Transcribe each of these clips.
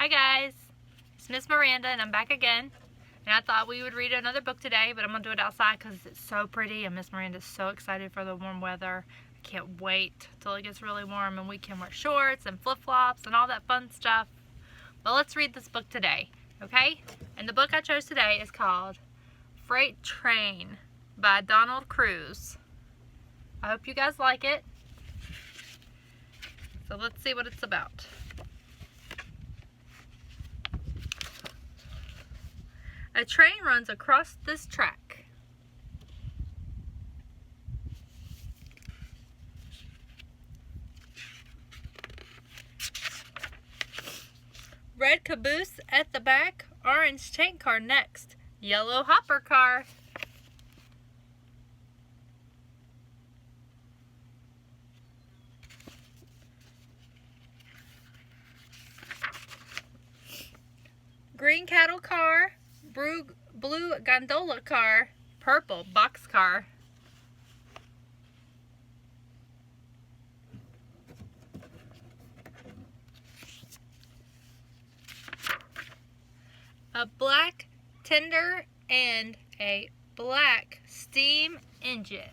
Hi guys, it's Miss Miranda and I'm back again. And I thought we would read another book today, but I'm going to do it outside because it's so pretty and Miss Miranda's so excited for the warm weather. I can't wait till it gets really warm and we can wear shorts and flip-flops and all that fun stuff. But let's read this book today, okay? And the book I chose today is called Freight Train by Donald Cruz. I hope you guys like it. So let's see what it's about. A train runs across this track. Red caboose at the back, orange tank car next, yellow hopper car. Green cattle car, blue gondola car, purple box car. A black tender and a black steam engine.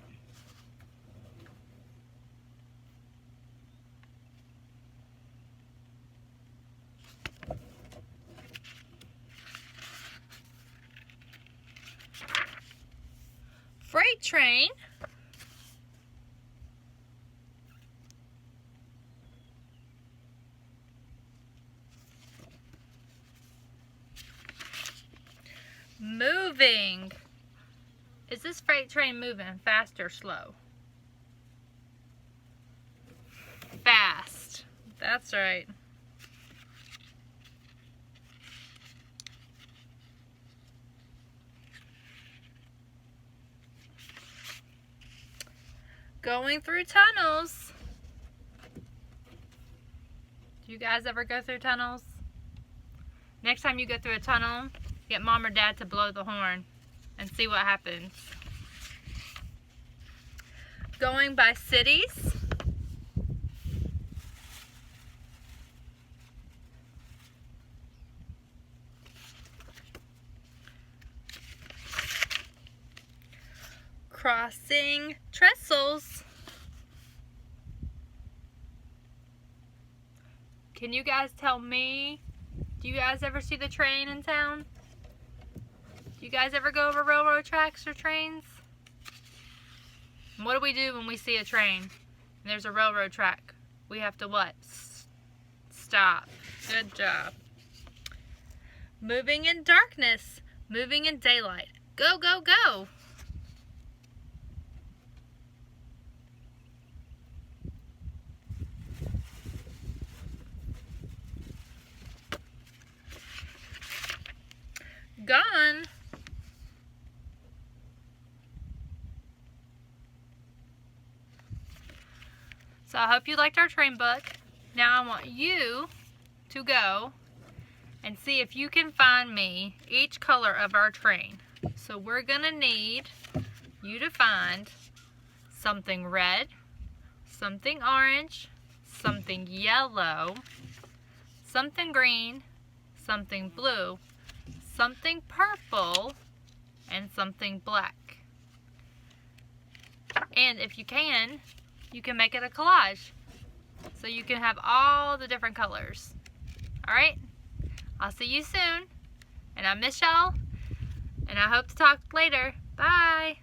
Freight train. Moving. Is this freight train moving fast or slow? Fast. That's right. Going through tunnels. Do you guys ever go through tunnels? Next time you go through a tunnel, get mom or dad to blow the horn and see what happens. Going by cities. Crossing trestles. Can you guys tell me, do you guys ever see the train in town? Do you guys ever go over railroad tracks or trains? And what do we do when we see a train and there's a railroad track? We have to what? Stop. Good job. Moving in darkness. Moving in daylight. Go, go, go. Gone. So I hope you liked our train book. Now I want you to go and see if you can find me each color of our train. So we're gonna need you to find something red, something orange, something yellow, something green, something blue, something purple, and something black. And if you can make it a collage so you can have all the different colors. Alright? I'll see you soon, and I miss y'all, and I hope to talk later. Bye!